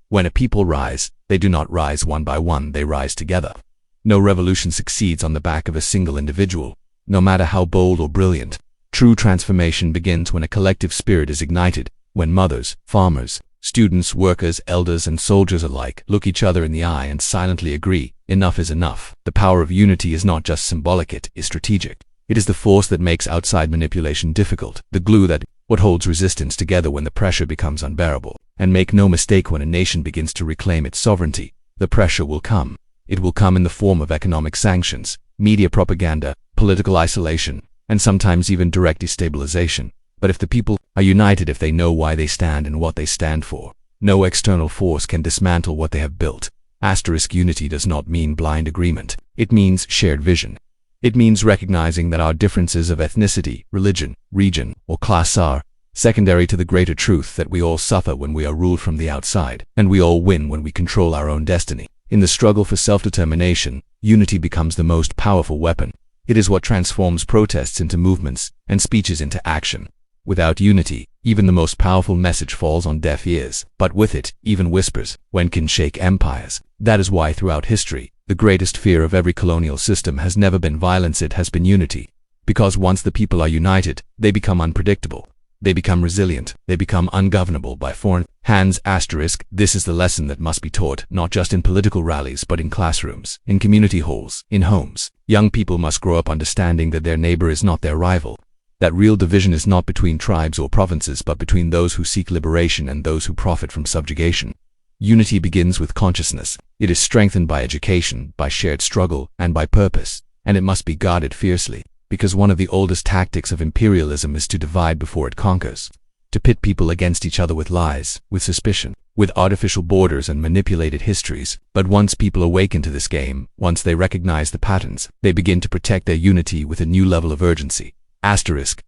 When a people rise, they do not rise one by one, they rise together. No revolution succeeds on the back of a single individual, no matter how bold or brilliant. True transformation begins when a collective spirit is ignited, when mothers, farmers, students, workers, elders, and soldiers alike look each other in the eye and silently agree, enough is enough. The power of unity is not just symbolic, it is strategic. It is the force that makes outside manipulation difficult, the glue that what holds resistance together when the pressure becomes unbearable. And make no mistake, when a nation begins to reclaim its sovereignty, the pressure will come. It will come in the form of economic sanctions, media propaganda, political isolation, and sometimes even direct destabilization. But if the people are united, if they know why they stand and what they stand for, no external force can dismantle what they have built. Unity does not mean blind agreement. It means shared vision. It means recognizing that our differences of ethnicity, religion, region, or class are secondary to the greater truth that we all suffer when we are ruled from the outside, and we all win when we control our own destiny. In the struggle for self-determination, unity becomes the most powerful weapon. It is what transforms protests into movements and speeches into action. Without unity, even the most powerful message falls on deaf ears, but with it, even whispers can shake empires. That is why throughout history, the greatest fear of every colonial system has never been violence, it has been unity. Because once the people are united, they become unpredictable. They become resilient. They become ungovernable by foreign hands. This is the lesson that must be taught, not just in political rallies, but in classrooms, in community halls, in homes. Young people must grow up understanding that their neighbor is not their rival. That real division is not between tribes or provinces, but between those who seek liberation and those who profit from subjugation. Unity begins with consciousness. It is strengthened by education, by shared struggle, and by purpose. And it must be guarded fiercely, because one of the oldest tactics of imperialism is to divide before it conquers, to pit people against each other with lies, with suspicion, with artificial borders and manipulated histories. But once people awaken to this game, once they recognize the patterns, they begin to protect their unity with a new level of urgency.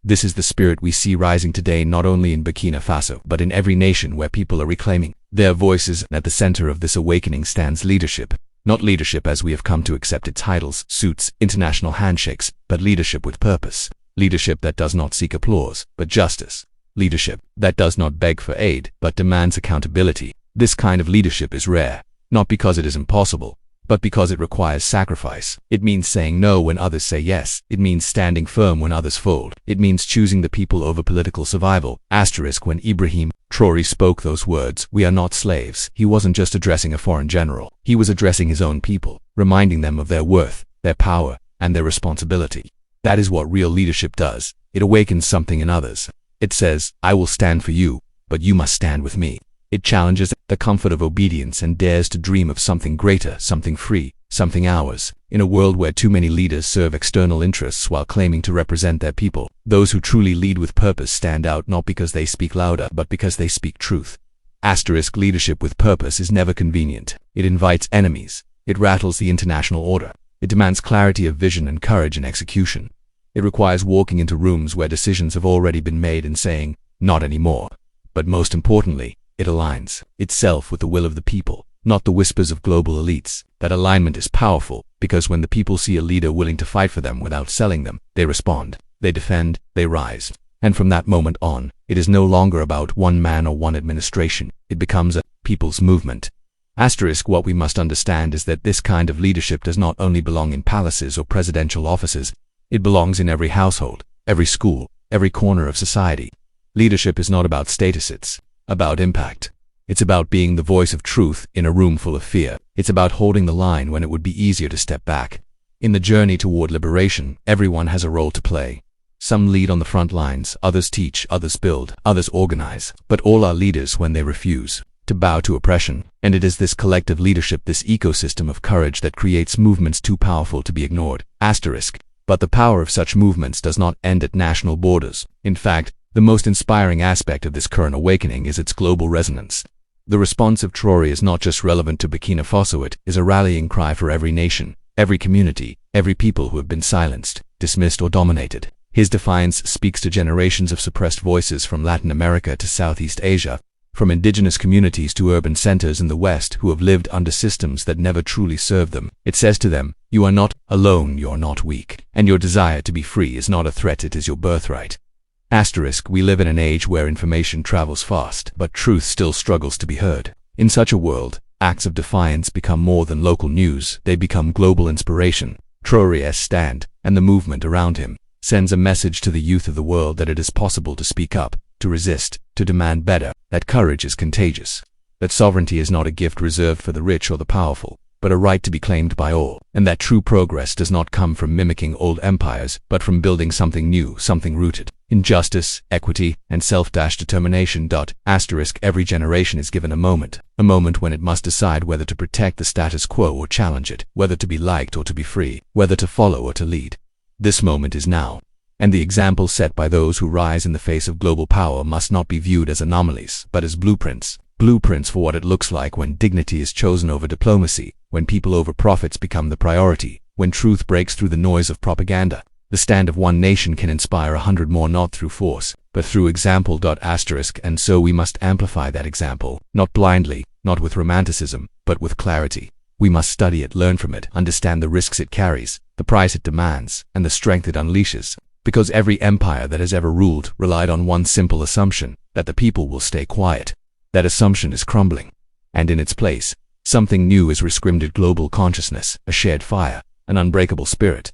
This is the spirit we see rising today, not only in Burkina Faso, but in every nation where people are reclaiming their voices. At the center of this awakening stands leadership. Not leadership as we have come to accept it: titles, suits, international handshakes, but leadership with purpose. Leadership that does not seek applause, but justice. Leadership that does not beg for aid, but demands accountability. This kind of leadership is rare, not because it is impossible, but because it requires sacrifice. It means saying no when others say yes. It means standing firm when others fold. It means choosing the people over political survival. When Ibrahim Traoré spoke those words, "We are not slaves," he wasn't just addressing a foreign general. He was addressing his own people, reminding them of their worth, their power, and their responsibility. That is what real leadership does. It awakens something in others. It says, "I will stand for you, but you must stand with me." It challenges the comfort of obedience and dares to dream of something greater, something free, something ours. In a world where too many leaders serve external interests while claiming to represent their people, those who truly lead with purpose stand out, not because they speak louder, but because they speak truth. Leadership with purpose is never convenient. It invites enemies. It rattles the international order. It demands clarity of vision and courage in execution. It requires walking into rooms where decisions have already been made and saying, "Not anymore." But most importantly, it aligns itself with the will of the people, not the whispers of global elites. That alignment is powerful, because when the people see a leader willing to fight for them without selling them, they respond, they defend, they rise. And from that moment on, it is no longer about one man or one administration. It becomes a people's movement. What we must understand is that this kind of leadership does not only belong in palaces or presidential offices. It belongs in every household, every school, every corner of society. Leadership is not about status, it's about impact. It's about being the voice of truth in a room full of fear. It's about holding the line when it would be easier to step back. In the journey toward liberation, everyone has a role to play. Some lead on the front lines, others teach, others build, others organize. But all are leaders when they refuse to bow to oppression. And it is this collective leadership, this ecosystem of courage, that creates movements too powerful to be ignored. But the power of such movements does not end at national borders. In fact, the most inspiring aspect of this current awakening is its global resonance. The response of Traoré is not just relevant to Burkina Faso, it is a rallying cry for every nation, every community, every people who have been silenced, dismissed, or dominated. His defiance speaks to generations of suppressed voices from Latin America to Southeast Asia, from indigenous communities to urban centers in the West who have lived under systems that never truly served them. It says to them, "You are not alone, you are not weak, and your desire to be free is not a threat, it is your birthright." We live in an age where information travels fast, but truth still struggles to be heard. In such a world, acts of defiance become more than local news, they become global inspiration. Traoré's stand, and the movement around him, sends a message to the youth of the world that it is possible to speak up, to resist, to demand better, that courage is contagious, that sovereignty is not a gift reserved for the rich or the powerful, but a right to be claimed by all, and that true progress does not come from mimicking old empires, but from building something new, something rooted in justice, equity, and self-determination. Every generation is given a moment when it must decide whether to protect the status quo or challenge it, whether to be liked or to be free, whether to follow or to lead. This moment is now, and the examples set by those who rise in the face of global power must not be viewed as anomalies, but as blueprints for what it looks like when dignity is chosen over diplomacy, when people over profits become the priority, when truth breaks through the noise of propaganda. The stand of one nation can inspire 100 more, not through force, but through example. And so we must amplify that example, not blindly, not with romanticism, but with clarity. We must study it, learn from it, understand the risks it carries, the price it demands, and the strength it unleashes. Because every empire that has ever ruled relied on one simple assumption, that the people will stay quiet. That assumption is crumbling, and in its place, something new is rescripted: global consciousness, a shared fire, an unbreakable spirit.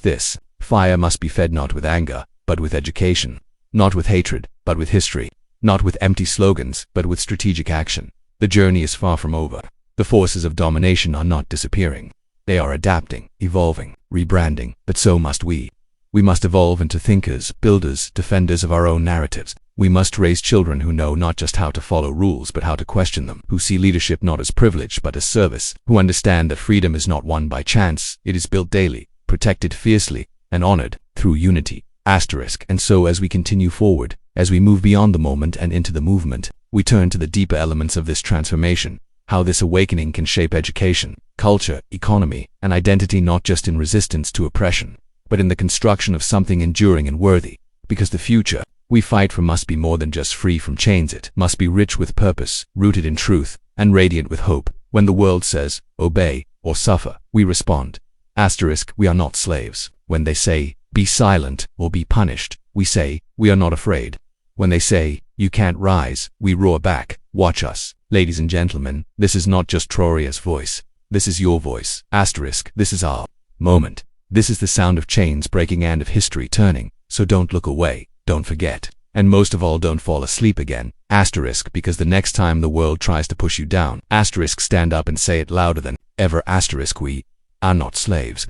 This fire must be fed not with anger, but with education, not with hatred, but with history, not with empty slogans, but with strategic action. The journey is far from over. The forces of domination are not disappearing. They are adapting, evolving, rebranding, but so must we. We must evolve into thinkers, builders, defenders of our own narratives. We must raise children who know not just how to follow rules but how to question them, who see leadership not as privilege but as service, who understand that freedom is not won by chance, it is built daily, protected fiercely, and honored through unity. And so as we continue forward, as we move beyond the moment and into the movement, we turn to the deeper elements of this transformation, how this awakening can shape education, culture, economy, and identity, not just in resistance to oppression, but in the construction of something enduring and worthy. Because the future we fight for must be more than just free from chains. It must be rich with purpose, rooted in truth, and radiant with hope. When the world says, obey or suffer, we respond. We are not slaves. When they say, be silent or be punished, we say, we are not afraid. When they say, you can't rise, we roar back, watch us. Ladies and gentlemen, this is not just Traoré's voice. This is your voice. This is our moment. This is the sound of chains breaking and of history turning. So don't look away, don't forget, and most of all don't fall asleep again. Because the next time the world tries to push you down, stand up and say it louder than ever. We are not slaves.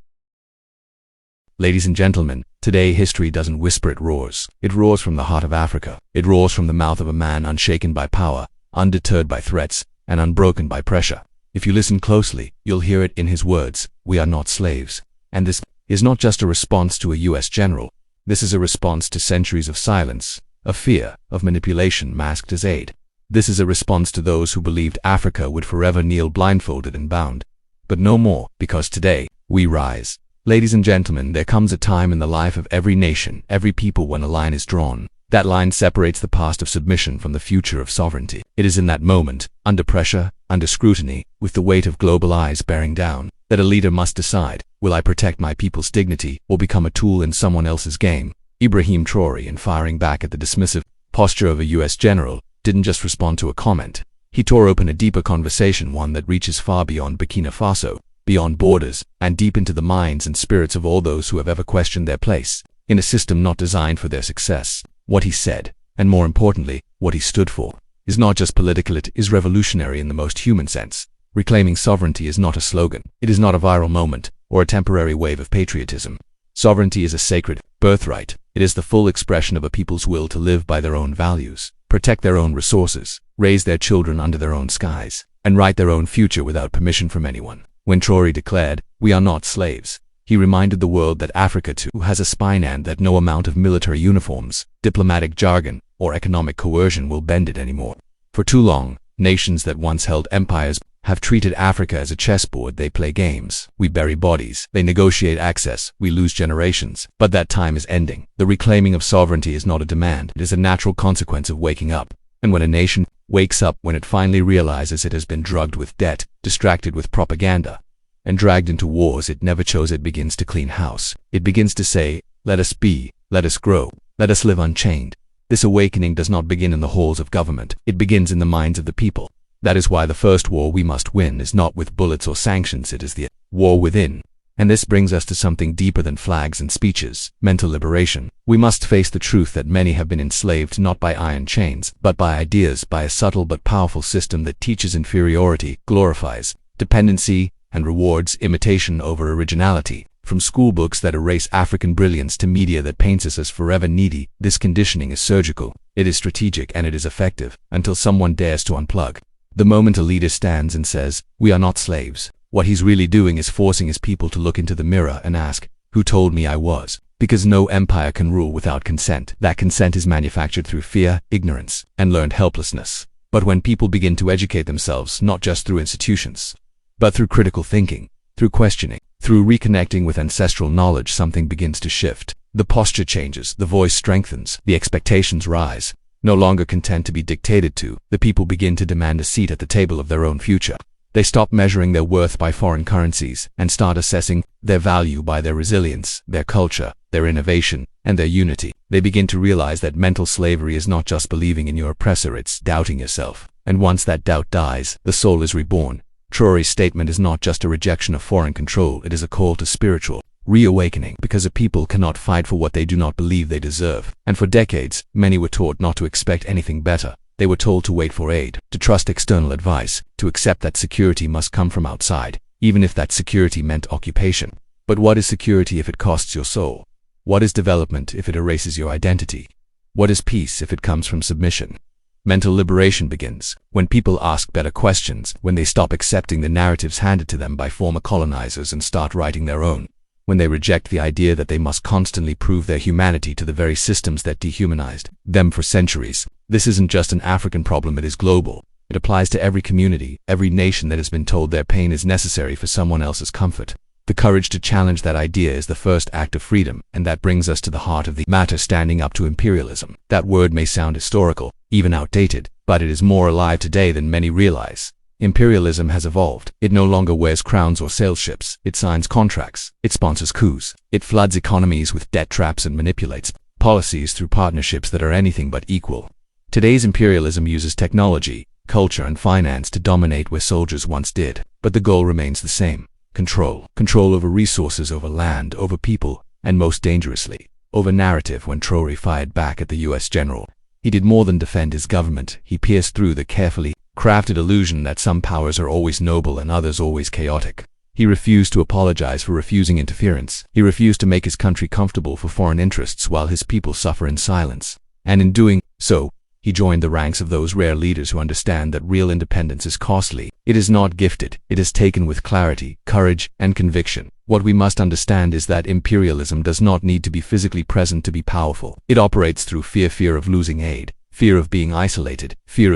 Ladies and gentlemen, today history doesn't whisper, it roars. It roars from the heart of Africa. It roars from the mouth of a man unshaken by power, undeterred by threats, and unbroken by pressure. If you listen closely, you'll hear it in his words: we are not slaves. And this is not just a response to a US general. This is a response to centuries of silence, of fear, of manipulation masked as aid. This is a response to those who believed Africa would forever kneel blindfolded and bound. But no more, because today, we rise. Ladies and gentlemen, there comes a time in the life of every nation, every people, when a line is drawn. That line separates the past of submission from the future of sovereignty. It is in that moment, under pressure, under scrutiny, with the weight of global eyes bearing down, that a leader must decide, will I protect my people's dignity or become a tool in someone else's game? Ibrahim Traoré, in firing back at the dismissive posture of a US general, didn't just respond to a comment. He tore open a deeper conversation, one that reaches far beyond Burkina Faso, beyond borders, and deep into the minds and spirits of all those who have ever questioned their place in a system not designed for their success. What he said, and more importantly, what he stood for, is not just political, it is revolutionary in the most human sense. Reclaiming sovereignty is not a slogan. It is not a viral moment or a temporary wave of patriotism. Sovereignty is a sacred birthright. It is the full expression of a people's will to live by their own values, protect their own resources, raise their children under their own skies, and write their own future without permission from anyone. When Traoré declared, we are not slaves, he reminded the world that Africa too has a spine and that no amount of military uniforms, diplomatic jargon, or economic coercion will bend it anymore. For too long, nations that once held empires have treated Africa as a chessboard. They play games, we bury bodies, they negotiate access, we lose generations. But that time is ending. The reclaiming of sovereignty is not a demand, it is a natural consequence of waking up. And when a nation wakes up, when it finally realizes it has been drugged with debt, distracted with propaganda, and dragged into wars it never chose, it begins to clean house. It begins to say, let us be, let us grow, let us live unchained. This awakening does not begin in the halls of government, it begins in the minds of the people. That is why the first war we must win is not with bullets or sanctions, it is the war within. And this brings us to something deeper than flags and speeches, mental liberation. We must face the truth that many have been enslaved not by iron chains, but by ideas, by a subtle but powerful system that teaches inferiority, glorifies dependency, and rewards imitation over originality. From school books that erase African brilliance to media that paints us as forever needy, this conditioning is surgical, it is strategic, and it is effective, until someone dares to unplug. The moment a leader stands and says, "We are not slaves," what he's really doing is forcing his people to look into the mirror and ask, "Who told me I was?" Because no empire can rule without consent. That consent is manufactured through fear, ignorance, and learned helplessness. But when people begin to educate themselves, not just through institutions, but through critical thinking, through questioning, through reconnecting with ancestral knowledge, something begins to shift. The posture changes, the voice strengthens, the expectations rise. No longer content to be dictated to, the people begin to demand a seat at the table of their own future. They stop measuring their worth by foreign currencies and start assessing their value by their resilience, their culture, their innovation, and their unity. They begin to realize that mental slavery is not just believing in your oppressor, it's doubting yourself. And once that doubt dies, the soul is reborn. Traoré's statement is not just a rejection of foreign control, it is a call to spiritual reawakening, because a people cannot fight for what they do not believe they deserve. And for decades, many were taught not to expect anything better. They were told to wait for aid, to trust external advice, to accept that security must come from outside, even if that security meant occupation. But what is security if it costs your soul? What is development if it erases your identity? What is peace if it comes from submission? Mental liberation begins when people ask better questions, when they stop accepting the narratives handed to them by former colonizers and start writing their own, when they reject the idea that they must constantly prove their humanity to the very systems that dehumanized them for centuries. This isn't just an African problem, it is global. It applies to every community, every nation that has been told their pain is necessary for someone else's comfort. The courage to challenge that idea is the first act of freedom, and that brings us to the heart of the matter: standing up to imperialism. That word may sound historical, even outdated, but it is more alive today than many realize. Imperialism has evolved. It no longer wears crowns or sails ships. It signs contracts. It sponsors coups. It floods economies with debt traps and manipulates policies through partnerships that are anything but equal. Today's imperialism uses technology, culture, and finance to dominate where soldiers once did. But the goal remains the same: control. Control over resources, over land, over people, and most dangerously, over narrative. When Traoré fired back at the US general, he did more than defend his government. He pierced through the carefully crafted illusion that some powers are always noble and others always chaotic. He refused to apologize for refusing interference. He refused to make his country comfortable for foreign interests while his people suffer in silence. And in doing so, he joined the ranks of those rare leaders who understand that real independence is costly. It is not gifted. It is taken with clarity, courage, and conviction. What we must understand is that imperialism does not need to be physically present to be powerful. It operates through fear: fear of losing aid, fear of being isolated, fear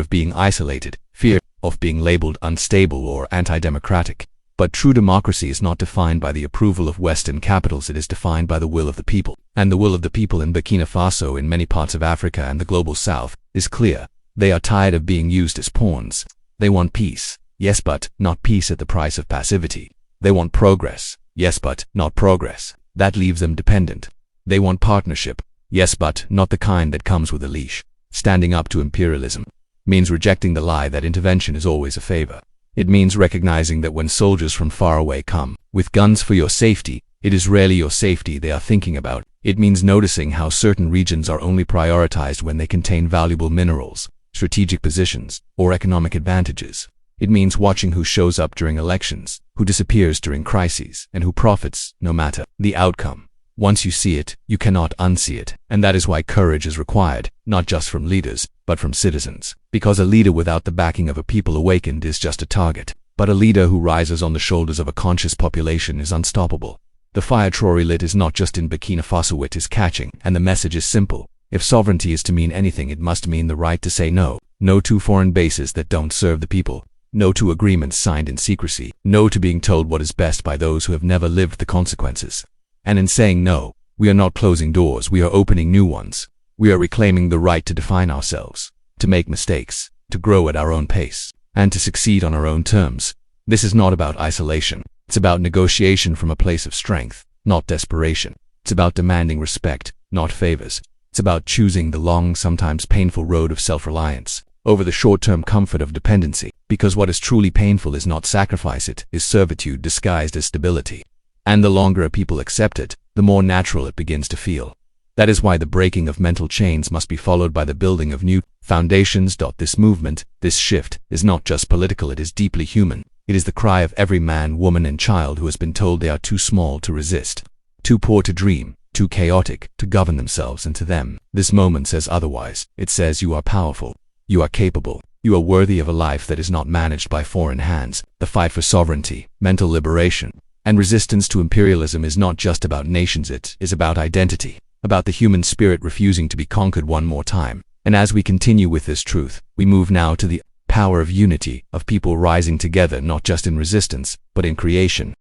of being labeled unstable or anti-democratic. But true democracy is not defined by the approval of Western capitals, it is defined by the will of the people. And the will of the people in Burkina Faso, in many parts of Africa and the global south, is clear. They are tired of being used as pawns. They want peace, yes, but not peace at the price of passivity. They want progress, yes, but not progress that leaves them dependent. They want partnership, yes, but not the kind that comes with a leash. Standing up to imperialism means rejecting the lie that intervention is always a favor. It means recognizing that when soldiers from far away come with guns for your safety, it is rarely your safety they are thinking about. It means noticing how certain regions are only prioritized when they contain valuable minerals, strategic positions, or economic advantages. It means watching who shows up during elections, who disappears during crises, and who profits, no matter the outcome. Once you see it, you cannot unsee it. And that is why courage is required, not just from leaders, but from citizens. Because a leader without the backing of a people awakened is just a target. But a leader who rises on the shoulders of a conscious population is unstoppable. The fire Traoré lit is not just in Burkina Faso, it is catching, and the message is simple. If sovereignty is to mean anything, it must mean the right to say no. No to foreign bases that don't serve the people. No to agreements signed in secrecy. No to being told what is best by those who have never lived the consequences. And in saying no, we are not closing doors, we are opening new ones. We are reclaiming the right to define ourselves, to make mistakes, to grow at our own pace, and to succeed on our own terms. This is not about isolation. It's about negotiation from a place of strength, not desperation. It's about demanding respect, not favors. It's about choosing the long, sometimes painful road of self-reliance over the short-term comfort of dependency. Because what is truly painful is not sacrifice, it is servitude disguised as stability. And the longer a people accept it, the more natural it begins to feel. That is why the breaking of mental chains must be followed by the building of new foundations. This movement, this shift, is not just political, it is deeply human. It is the cry of every man, woman, and child who has been told they are too small to resist, too poor to dream, too chaotic to govern themselves, and to them, this moment says otherwise. It says you are powerful, you are capable, you are worthy of a life that is not managed by foreign hands. The fight for sovereignty, mental liberation, and resistance to imperialism is not just about nations, it is about identity, about the human spirit refusing to be conquered one more time. And as we continue with this truth, we move now to the power of unity, of people rising together not just in resistance, but in creation.